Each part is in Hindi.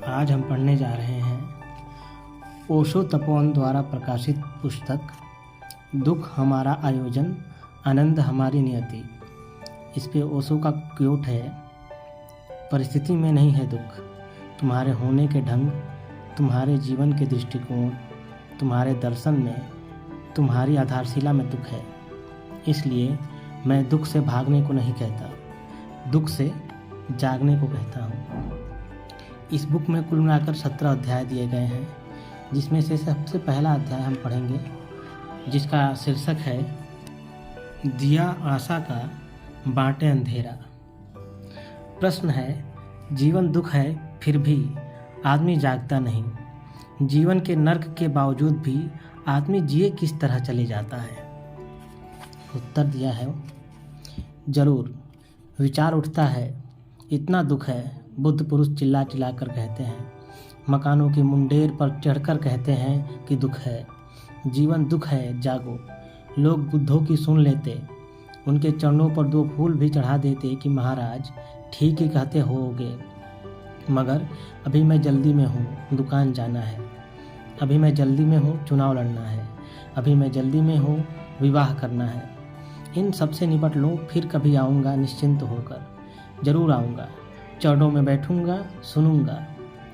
आज हम पढ़ने जा रहे हैं ओशो तपोवन द्वारा प्रकाशित पुस्तक दुख हमारा आयोजन, आनंद हमारी नियति। इस पे ओशो का क्योट है, परिस्थिति में नहीं है दुख, तुम्हारे होने के ढंग, तुम्हारे जीवन के दृष्टिकोण, तुम्हारे दर्शन में, तुम्हारी आधारशिला में दुख है। इसलिए मैं दुख से भागने को नहीं कहता, दुख से जागने को कहता हूँ। इस बुक में कुल मिलाकर 17 अध्याय दिए गए हैं, जिसमें से सबसे पहला अध्याय हम पढ़ेंगे, जिसका शीर्षक है दिया आशा का बांटे अंधेरा। प्रश्न है, जीवन दुख है फिर भी आदमी जागता नहीं। जीवन के नर्क के बावजूद भी आदमी जिए किस तरह चले जाता है। उत्तर दिया है, जरूर। विचार उठता है, इतना दुख है। बुद्ध पुरुष चिल्ला चिल्ला कर कहते हैं, मकानों की मुंडेर पर चढ़कर कहते हैं कि दुख है। जीवन दुख है, जागो। लोग बुद्धों की सुन लेते, उनके चरणों पर 2 फूल भी चढ़ा देते कि महाराज ठीक ही कहते होगे, मगर अभी मैं जल्दी में हूँ, दुकान जाना है। अभी मैं जल्दी में हूँ, चुनाव लड़ना है। अभी मैं जल्दी में हूँ, विवाह करना है। इन सब से निपट लूँ, फिर कभी आऊँगा निश्चिंत होकर। ज़रूर आऊँगा, चरणों में बैठूँगा, सुनूँगा।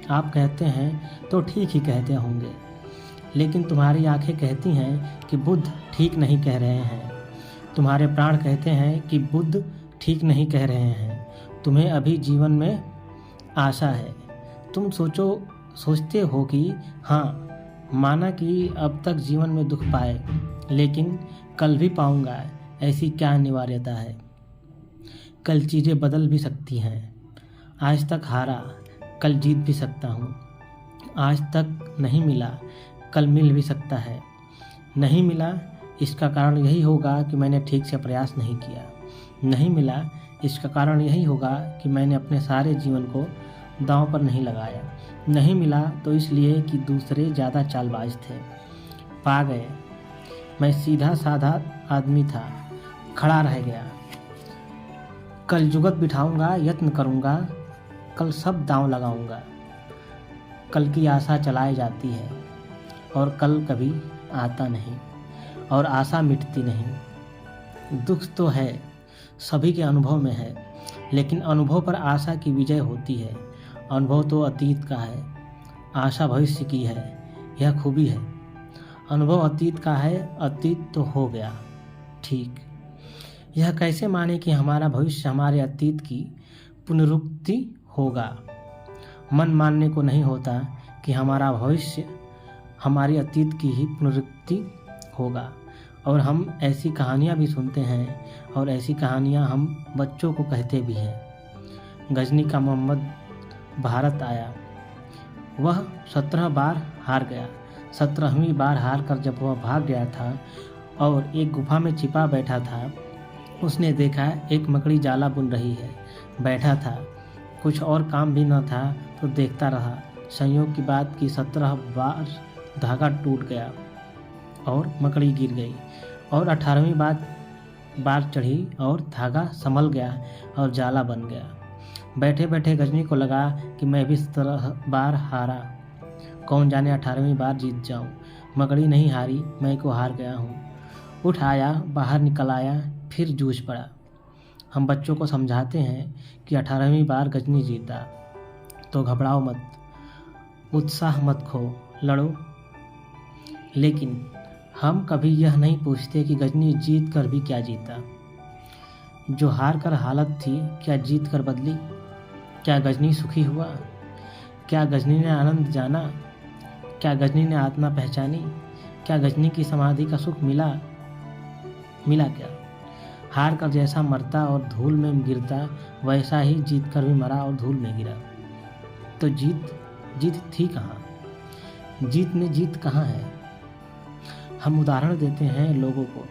आप कहते हैं तो ठीक ही कहते होंगे, लेकिन तुम्हारी आंखें कहती हैं कि बुद्ध ठीक नहीं कह रहे हैं। तुम्हारे प्राण कहते हैं कि बुद्ध ठीक नहीं कह रहे हैं। तुम्हें अभी जीवन में आशा है। तुम सोचते हो कि हाँ, माना कि अब तक जीवन में दुख पाए, लेकिन कल भी पाऊँगा, ऐसी क्या अनिवार्यता है। कल चीज़ें बदल भी सकती हैं। आज तक हारा, कल जीत भी सकता हूँ। आज तक नहीं मिला, कल मिल भी सकता है। नहीं मिला, इसका कारण यही होगा कि मैंने ठीक से प्रयास नहीं किया। नहीं मिला, इसका कारण यही होगा कि मैंने अपने सारे जीवन को दांव पर नहीं लगाया। नहीं मिला तो इसलिए कि दूसरे ज़्यादा चालबाज थे। पा गए, मैं सीधा साधा आदमी था, खड़ा रह गया। कल जुगत बिठाऊंगा, यत्न करूंगा, कल सब दांव लगाऊंगा। कल की आशा चलाई जाती है और कल कभी आता नहीं, और आशा मिटती नहीं। दुख तो है, सभी के अनुभव में है, लेकिन अनुभव पर आशा की विजय होती है। अनुभव तो अतीत का है, आशा भविष्य की है। यह खूबी है। अनुभव अतीत का है, अतीत तो हो गया, ठीक। यह कैसे माने कि हमारा भविष्य हमारे अतीत की पुनरुक्ति होगा। मन मानने को नहीं होता कि हमारा भविष्य हमारी अतीत की ही पुनरुक्ति होगा। और हम ऐसी कहानियाँ भी सुनते हैं, और ऐसी कहानियाँ हम बच्चों को कहते भी हैं। गजनी का मोहम्मद भारत आया, वह 17 बार हार गया। 17वीं बार हार कर जब वह भाग गया था और एक गुफा में छिपा बैठा था, उसने देखा एक मकड़ी जाला बुन रही है। बैठा था, कुछ और काम भी न था, तो देखता रहा। संयोग की बात कि 17 बार धागा टूट गया और मकड़ी गिर गई, और 18वीं बार चढ़ी और धागा संभल गया और जाला बन गया। बैठे बैठे गजनी को लगा कि मैं भी 17 बार हारा, कौन जाने 18वीं बार जीत जाऊं। मकड़ी नहीं हारी, मैं को हार गया हूँ। उठ आया, बाहर निकल आया, फिर जूझ पड़ा। हम बच्चों को समझाते हैं कि 18वीं बार गजनी जीता, तो घबराओ मत, उत्साह मत खो, लड़ो। लेकिन हम कभी यह नहीं पूछते कि गजनी जीत कर भी क्या जीता। जो हार कर हालत थी, क्या जीत कर बदली? क्या गजनी सुखी हुआ? क्या गजनी ने आनंद जाना? क्या गजनी ने आत्मा पहचानी? क्या गजनी की समाधि का सुख मिला क्या? हार कर जैसा मरता और धूल में गिरता, वैसा ही जीत कर भी मरा और धूल में गिरा। तो जीत थी कहाँ? जीत में जीत कहाँ है? हम उदाहरण देते हैं लोगों को,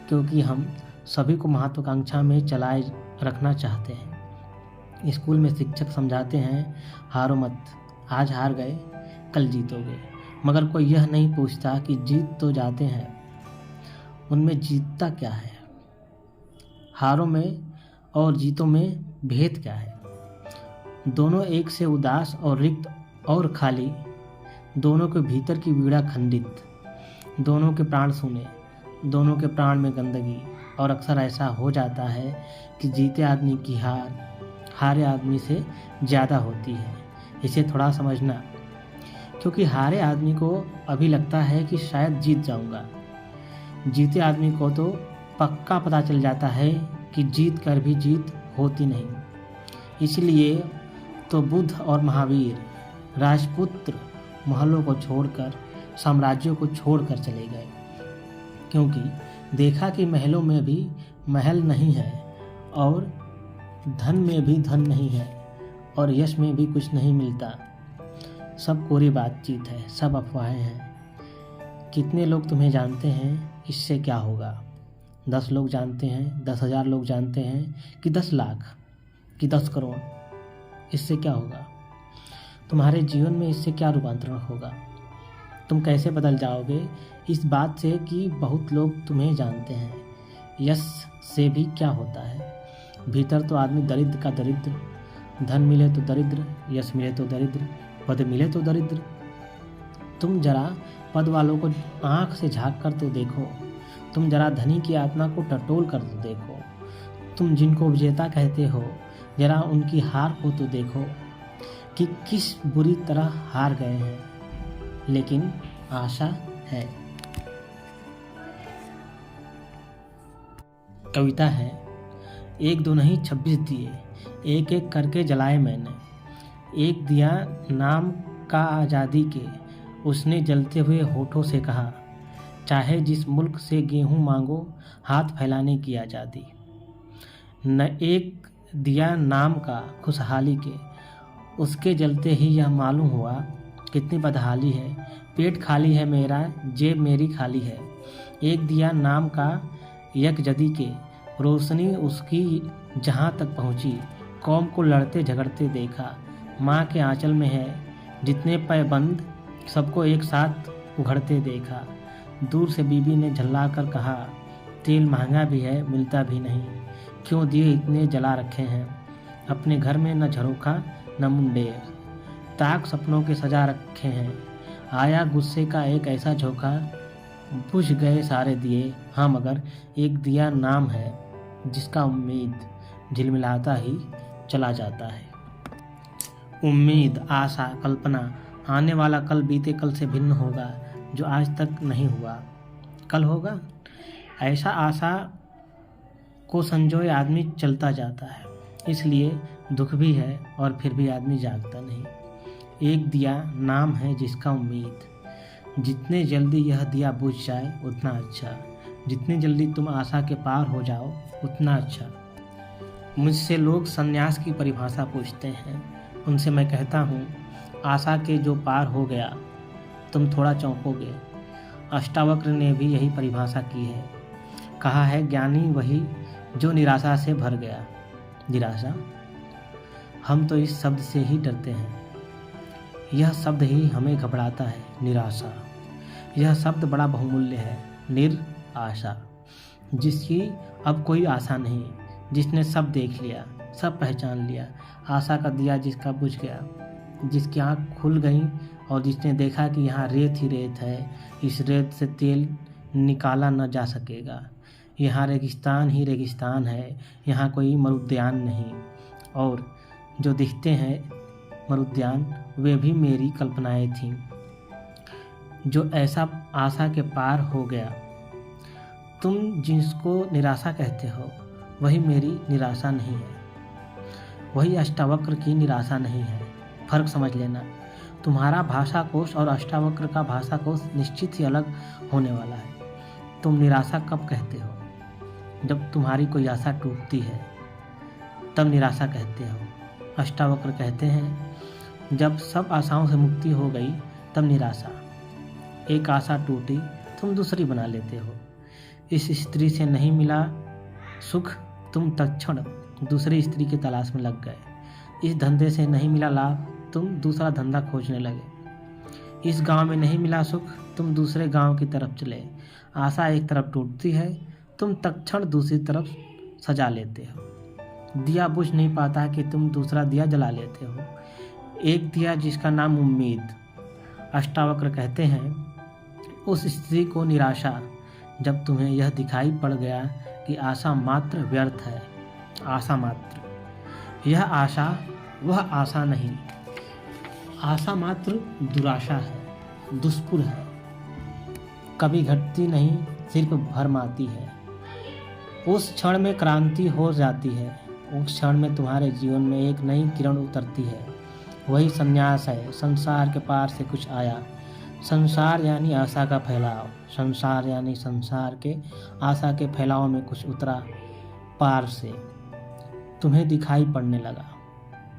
क्योंकि हम सभी को महत्वाकांक्षा में चलाए रखना चाहते हैं। स्कूल में शिक्षक समझाते हैं, हारो मत, आज हार गए, कल जीतोगे। मगर कोई यह नहीं पूछता कि जीत तो जाते हैं, उनमें जीतता क्या है? हारों में और जीतों में भेद क्या है? दोनों एक से उदास और रिक्त और खाली, दोनों के भीतर की वीणा खंडित, दोनों के प्राण सूने, दोनों के प्राण में गंदगी। और अक्सर ऐसा हो जाता है कि जीते आदमी की हारे आदमी से ज़्यादा होती है। इसे थोड़ा समझना, क्योंकि हारे आदमी को अभी लगता है कि शायद जीत जाऊंगा। जीते आदमी को तो पक्का पता चल जाता है कि जीत कर भी जीत होती नहीं। इसलिए तो बुद्ध और महावीर राजपुत्र महलों को छोड़कर, साम्राज्यों को छोड़कर चले गए, क्योंकि देखा कि महलों में भी महल नहीं है, और धन में भी धन नहीं है, और यश में भी कुछ नहीं मिलता। सब कोरी बातचीत है, सब अफवाहें हैं। कितने लोग तुम्हें जानते हैं, इससे क्या होगा? 10 लोग जानते हैं, 10,000 लोग जानते हैं, कि 10 लाख, कि 10 करोड़, इससे क्या होगा? तुम्हारे जीवन में इससे क्या रूपांतरण होगा? तुम कैसे बदल जाओगे इस बात से कि बहुत लोग तुम्हें जानते हैं? यश से भी क्या होता है? भीतर तो आदमी दरिद्र का दरिद्र, धन मिले तो दरिद्र, यश मिले तो दरिद्र, पद मिले तो दरिद्र। तुम जरा पद वालों को आँख से झाँक कर तो देखो, तुम जरा धनी की आत्मा को टटोल कर तो देखो, तुम जिनको विजेता कहते हो जरा उनकी हार को तो देखो कि किस बुरी तरह हार गए हैं। लेकिन आशा है। कविता है। एक दो नहीं 26 दिए, एक एक करके जलाए मैंने। एक दिया नाम का आज़ादी के, उसने जलते हुए होठों से कहा, चाहे जिस मुल्क से गेहूं मांगो, हाथ फैलाने की आज़ादी। न एक दिया नाम का खुशहाली के, उसके जलते ही यह मालूम हुआ कितनी बदहाली है। पेट खाली है मेरा, जेब मेरी खाली है। एक दिया नाम का यकजदी के, रोशनी उसकी जहाँ तक पहुँची, कौम को लड़ते झगड़ते देखा। माँ के आंचल में है जितने पैबंद, सबको एक साथ उघड़ते देखा। दूर से बीबी ने झल्ला कर कहा, तेल महंगा भी है, मिलता भी नहीं, क्यों दिए इतने जला रखे हैं। अपने घर में न झरोखा न मुंडेर, ताक सपनों के सजा रखे हैं। आया गुस्से का एक ऐसा झोंका, बुझ गए सारे दिए। हाँ, मगर एक दिया नाम है जिसका उम्मीद झिलमिलाता ही चला जाता है। उम्मीद, आशा, कल्पना, आने वाला कल बीते कल से भिन्न होगा, जो आज तक नहीं हुआ कल होगा। ऐसा आशा को संजोए आदमी चलता जाता है। इसलिए दुख भी है और फिर भी आदमी जागता नहीं। एक दिया नाम है जिसका उम्मीद। जितने जल्दी यह दिया बुझ जाए उतना अच्छा, जितनी जल्दी तुम आशा के पार हो जाओ उतना अच्छा। मुझसे लोग संन्यास की परिभाषा पूछते हैं, उनसे मैं कहता हूँ, आशा के जो पार हो गया तुम थोड़ा चौंकोगे। अष्टावक्र ने भी यही परिभाषा की है। कहा है, ज्ञानी वही जो निराशा से भर गया। निराशा, हम तो इस शब्द से ही डरते हैं। यह शब्द ही हमें घबराता है। निराशा, यह शब्द बड़ा बहुमूल्य है। निराशा, जिसकी अब कोई आशा नहीं, जिसने सब देख लिया, सब पहचान लिया। आशा का दिया जिसका बुझ गया, जिसकी आँख खुल गई और जिसने देखा कि यहाँ रेत ही रेत है, इस रेत से तेल निकाला न जा सकेगा। यहाँ रेगिस्तान ही रेगिस्तान है, यहाँ कोई मरुद्यान नहीं। और जो दिखते हैं मरुद्यान, वे भी मेरी कल्पनाएं थीं। जो ऐसा आशा के पार हो गया। तुम जिसको निराशा कहते हो वही मेरी निराशा नहीं है, वही अष्टावक्र की निराशा नहीं है। फर्क समझ लेना। तुम्हारा भाषा कोश और अष्टावक्र का भाषा कोश निश्चित ही अलग होने वाला है। तुम निराशा कब कहते हो? जब तुम्हारी कोई आशा टूटती है तब निराशा कहते हो। अष्टावक्र कहते हैं, जब सब आशाओं से मुक्ति हो गई तब निराशा। एक आशा टूटी, तुम दूसरी बना लेते हो। इस स्त्री से नहीं मिला सुख, तुम तत्क्षण दूसरी स्त्री की तलाश में लग गए। इस धंधे से नहीं मिला लाभ, तुम दूसरा धंधा खोजने लगे। इस गांव में नहीं मिला सुख, तुम दूसरे गांव की तरफ चले। आशा एक तरफ टूटती है, तुम तत्क्षण दूसरी तरफ सजा लेते हो। दिया बुझ नहीं पाता कि तुम दूसरा दिया जला लेते हो। एक दिया जिसका नाम उम्मीद। अष्टावक्र कहते हैं, उस स्त्री को निराशा जब तुम्हें यह दिखाई पड़ गया कि आशा मात्र व्यर्थ है। आशा मात्र, यह आशा वह आशा नहीं, आशा मात्र दुराशा है, दुष्पुर है, कभी घटती नहीं, सिर्फ भरमाती है। उस क्षण में क्रांति हो जाती है, उस क्षण में तुम्हारे जीवन में एक नई किरण उतरती है। वही संन्यास है, संसार के पार से कुछ आया। संसार यानी आशा का फैलाव, संसार यानी संसार के आशा के फैलाव में कुछ उतरा पार से। तुम्हें दिखाई पड़ने लगा,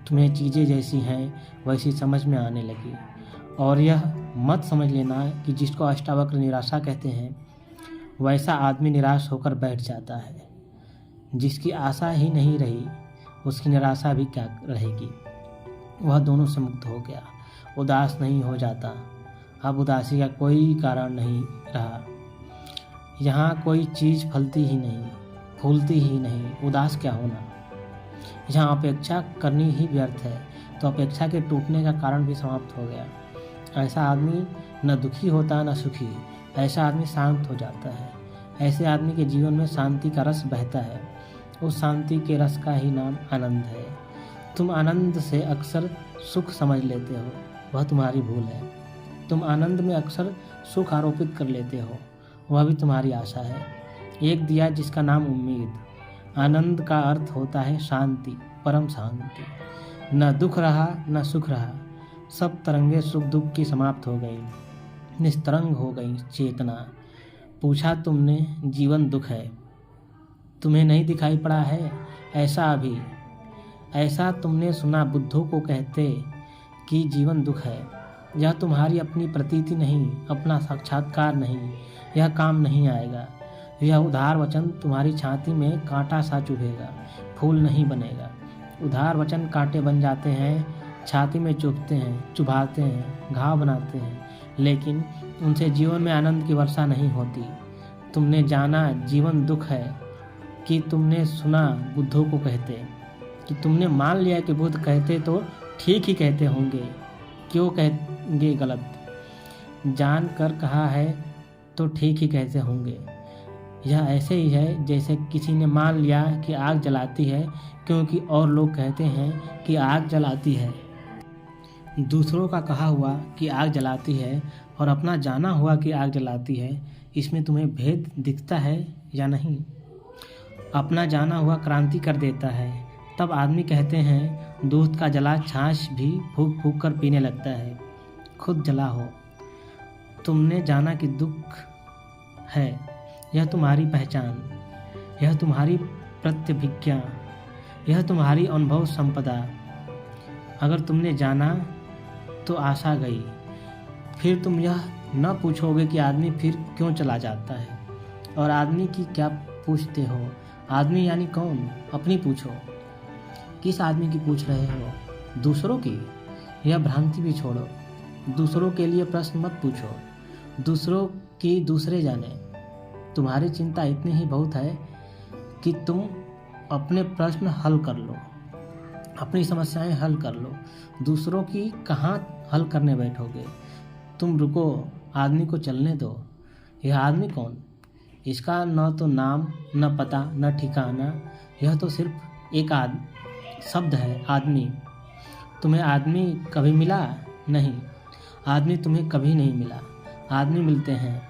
तुम्हें चीज़ें जैसी हैं वैसी समझ में आने लगी। और यह मत समझ लेना कि जिसको अष्टावक्र निराशा कहते हैं वैसा आदमी निराश होकर बैठ जाता है। जिसकी आशा ही नहीं रही उसकी निराशा भी क्या रहेगी। वह दोनों से मुक्त हो गया, उदास नहीं हो जाता। अब उदासी का कोई कारण नहीं रहा। यहाँ कोई चीज़ फलती ही नहीं, फूलती ही नहीं, उदास क्या होना। यहाँ अपेक्षा करनी ही व्यर्थ है, तो अपेक्षा के टूटने का कारण भी समाप्त हो गया। ऐसा आदमी न दुखी होता न सुखी, ऐसा आदमी शांत हो जाता है। ऐसे आदमी के जीवन में शांति का रस बहता है। उस शांति के रस का ही नाम आनंद है। तुम आनंद से अक्सर सुख समझ लेते हो, वह तुम्हारी भूल है। तुम आनंद में अक्सर सुख आरोपित कर लेते हो, वह भी तुम्हारी आशा है। एक दिया जिसका नाम उम्मीद। आनंद का अर्थ होता है शांति, परम शांति। न दुख रहा न सुख रहा, सब तरंगे सुख दुख की समाप्त हो गई, निस्तरंग हो गई चेतना। पूछा तुमने जीवन दुख है, तुम्हें नहीं दिखाई पड़ा है ऐसा अभी। ऐसा तुमने सुना बुद्धों को कहते कि जीवन दुख है। यह तुम्हारी अपनी प्रतीति नहीं, अपना साक्षात्कार नहीं, यह काम नहीं आएगा। यह उधार वचन तुम्हारी छाती में कांटा सा चुभेगा, फूल नहीं बनेगा। उधार वचन कांटे बन जाते हैं, छाती में चुभते हैं, चुभाते हैं, घाव बनाते हैं, लेकिन उनसे जीवन में आनंद की वर्षा नहीं होती। तुमने जाना जीवन दुख है कि तुमने सुना बुद्धों को कहते, कि तुमने मान लिया कि बुद्ध कहते तो ठीक ही कहते होंगे, क्यों कहेंगे गलत। जान कर कहा है तो ठीक ही कहते होंगे। यह ऐसे ही है जैसे किसी ने मान लिया कि आग जलाती है क्योंकि और लोग कहते हैं कि आग जलाती है। दूसरों का कहा हुआ कि आग जलाती है और अपना जाना हुआ कि आग जलाती है, इसमें तुम्हें भेद दिखता है या नहीं। अपना जाना हुआ क्रांति कर देता है। तब आदमी कहते हैं दूध का जला छाछ भी फूंक फूंक कर पीने लगता है। खुद जला हो। तुमने जाना कि दुख है, यह तुम्हारी पहचान, यह तुम्हारी प्रत्यभिज्ञा, यह तुम्हारी अनुभव संपदा। अगर तुमने जाना तो आशा गई। फिर तुम यह न पूछोगे कि आदमी फिर क्यों चला जाता है। और आदमी की क्या पूछते हो। आदमी यानी कौन, अपनी पूछो। किस आदमी की पूछ रहे हो, दूसरों की। यह भ्रांति भी छोड़ो। दूसरों के लिए प्रश्न मत पूछो, दूसरों की दूसरे जाने। तुम्हारी चिंता इतनी ही बहुत है कि तुम अपने प्रश्न हल कर लो, अपनी समस्याएं हल कर लो। दूसरों की कहाँ हल करने बैठोगे। तुम रुको, आदमी को चलने दो। यह आदमी कौन, इसका न तो नाम न पता न ठिकाना, यह तो सिर्फ एक शब्द है, आदमी। तुम्हें आदमी कभी मिला नहीं, आदमी तुम्हें कभी नहीं मिला। आदमी मिलते हैं,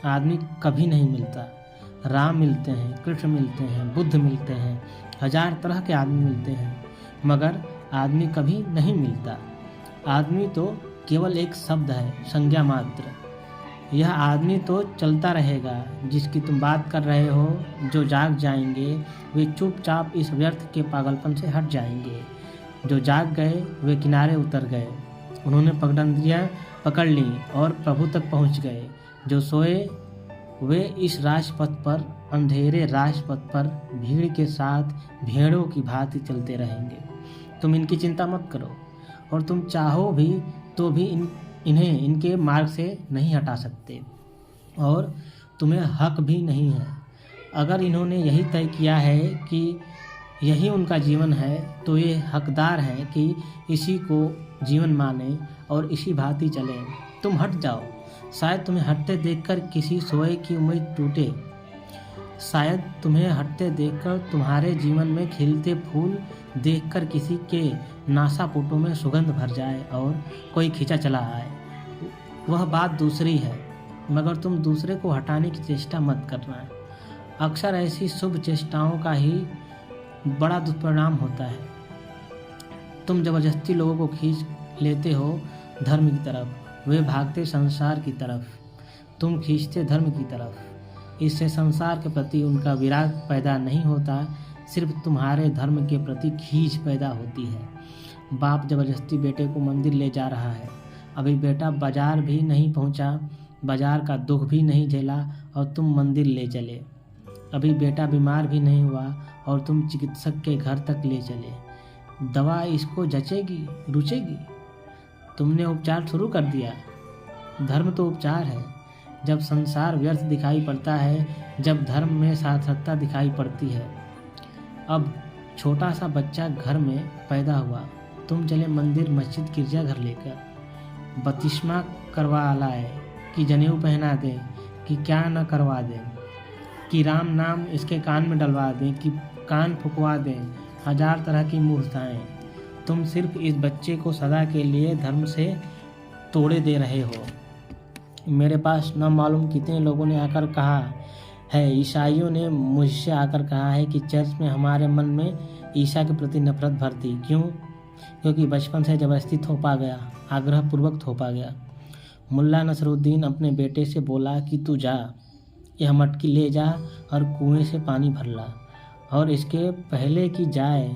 आदमी कभी नहीं मिलता। राम मिलते हैं, कृष्ण मिलते हैं, बुद्ध मिलते हैं, 1000 तरह के आदमी मिलते हैं, मगर आदमी कभी नहीं मिलता। आदमी तो केवल एक शब्द है, संज्ञा मात्र। यह आदमी तो चलता रहेगा। जिसकी तुम बात कर रहे हो, जो जाग जाएंगे वे चुपचाप इस व्यर्थ के पागलपन से हट जाएंगे। जो जाग गए वे किनारे उतर गए, उन्होंने पगडंडियाँ पकड़ ली और प्रभु तक पहुँच गए। जो सोए वे इस राजपथ पर, अंधेरे राजपथ पर भीड़ के साथ भेड़ों की भांति चलते रहेंगे। तुम इनकी चिंता मत करो, और तुम चाहो भी तो भी इन्हें इनके मार्ग से नहीं हटा सकते, और तुम्हें हक भी नहीं है। अगर इन्होंने यही तय किया है कि यही उनका जीवन है, तो ये हकदार हैं कि इसी को जीवन माने और इसी भांति चले। तुम हट जाओ, शायद तुम्हें हटते देखकर किसी सोए की उम्मीद टूटे। शायद तुम्हें हटते देखकर तुम्हारे जीवन में खिलते फूल देखकर किसी के नासापुटों में सुगंध भर जाए और कोई खींचा चला आए। वह बात दूसरी है, मगर तुम दूसरे को हटाने की चेष्टा मत करना। अक्सर ऐसी शुभ चेष्टाओं का ही बड़ा दुष्परिणाम होता है। तुम जबरदस्ती लोगों को खींच लेते हो धर्म की तरफ, वे भागते संसार की तरफ, तुम खींचते धर्म की तरफ। इससे संसार के प्रति उनका विराग पैदा नहीं होता, सिर्फ तुम्हारे धर्म के प्रति खींच पैदा होती है। बाप जबरदस्ती बेटे को मंदिर ले जा रहा है। अभी बेटा बाजार भी नहीं पहुंचा, बाजार का दुख भी नहीं झेला और तुम मंदिर ले चले। अभी बेटा बीमार भी नहीं हुआ और तुम चिकित्सक के घर तक ले चले। दवा इसको जचेगी, रुचेगी? तुमने उपचार शुरू कर दिया। धर्म तो उपचार है। जब संसार व्यर्थ दिखाई पड़ता है, जब धर्म में सार्थकता दिखाई पड़ती है। अब छोटा सा बच्चा घर में पैदा हुआ, तुम चले मंदिर, मस्जिद, गिरजाघर लेकर। बपतिस्मा करवा लाए कि जनेऊ पहना दें, कि क्या न करवा दें, कि राम नाम इसके कान में डलवा दें, कि कान फुकवा दें। हजार तरह की मूर्ताएं। तुम सिर्फ इस बच्चे को सदा के लिए धर्म से तोड़े दे रहे हो। मेरे पास न मालूम कितने लोगों ने आकर कहा है, ईसाइयों ने मुझसे आकर कहा है कि चर्च में हमारे मन में ईसा के प्रति नफरत भरती। क्यों? क्योंकि बचपन से जबरदस्ती थोपा गया, आग्रह पूर्वक थोपा गया। मुल्ला नसरुद्दीन अपने बेटे से बोला कि तू जा, यह मटकी ले जा और कुएं से पानी भर ला, और इसके पहले कि जाए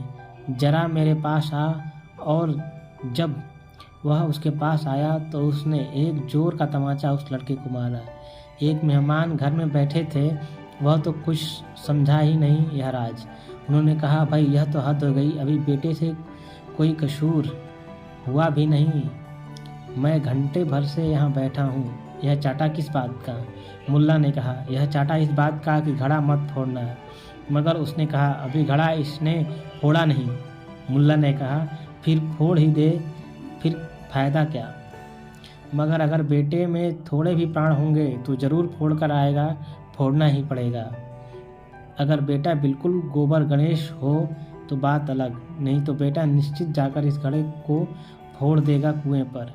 जरा मेरे पास आ। और जब वह उसके पास आया तो उसने एक जोर का तमाचा उस लड़के को मारा। एक मेहमान घर में बैठे थे, वह तो कुछ समझा ही नहीं यह राज। उन्होंने कहा, भाई यह तो हद हो गई, अभी बेटे से कोई कसूर हुआ भी नहीं, मैं घंटे भर से यहाँ बैठा हूँ, यह चाटा किस बात का? मुल्ला ने कहा, यह चाटा इस बात का कि घड़ा मत फोड़ना है। मगर उसने कहा, अभी घड़ा इसने फोड़ा नहीं। मुल्ला ने कहा, फिर फोड़ ही दे, फिर फायदा क्या? मगर अगर बेटे में थोड़े भी प्राण होंगे तो जरूर फोड़ कर आएगा, फोड़ना ही पड़ेगा। अगर बेटा बिल्कुल गोबर गणेश हो तो बात अलग, नहीं तो बेटा निश्चित जाकर इस घड़े को फोड़ देगा कुएं पर।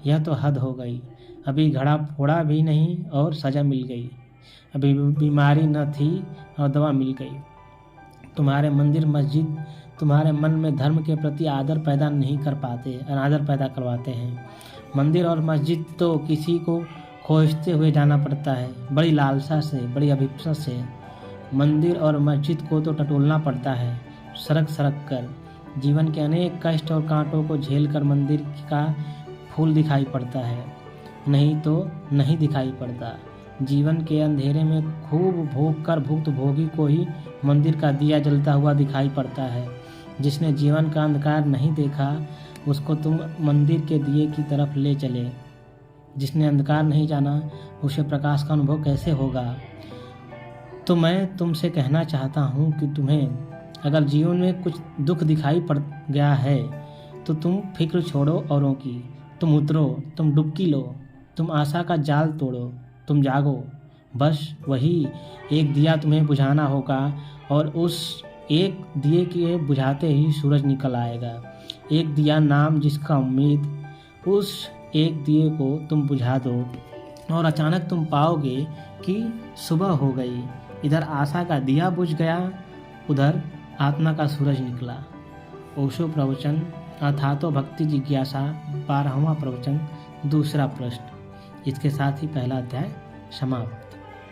यह तो हद हो गई। अभी घड़ा फोड़ा भी नहीं और सजा मिल गई। अभी बीमारी न थी और दवा मिल गई। तुम्हारे मंदिर मस्जिद तुम्हारे मन में धर्म के प्रति आदर पैदा नहीं कर पाते, अनादर पैदा करवाते हैं। मंदिर और मस्जिद तो किसी को खोजते हुए जाना पड़ता है, बड़ी लालसा से, बड़ी अभिप्सा से। मंदिर और मस्जिद को तो टटोलना पड़ता है, सरक सरक कर। जीवन के अनेक कष्ट और कांटों को झेलकर मंदिर का फूल दिखाई पड़ता है, नहीं तो नहीं दिखाई पड़ता। जीवन के अंधेरे में खूब भोग कर भुक्त भोगी को ही मंदिर का दिया जलता हुआ दिखाई पड़ता है। जिसने जीवन का अंधकार नहीं देखा, उसको तुम मंदिर के दिए की तरफ ले चले। जिसने अंधकार नहीं जाना, उसे प्रकाश का अनुभव कैसे होगा? तो मैं तुमसे कहना चाहता हूँ कि तुम्हें अगर जीवन में कुछ दुख दिखाई पड़ गया है तो तुम फिक्र छोड़ो औरों की, तुम उतरो, तुम डुबकी लो, तुम आशा का जाल तोड़ो, तुम जागो। बस वही एक दिया तुम्हें बुझाना होगा और उस एक दिए के बुझाते ही सूरज निकल आएगा। एक दिया नाम जिसका उम्मीद, उस एक दिए को तुम बुझा दो और अचानक तुम पाओगे कि सुबह हो गई। इधर आशा का दिया बुझ गया, उधर आत्मा का सूरज निकला। ओशो प्रवचन अथातो भक्ति जिज्ञासा 12वां प्रवचन, दूसरा प्रश्न। इसके साथ ही पहला अध्याय समाप्त।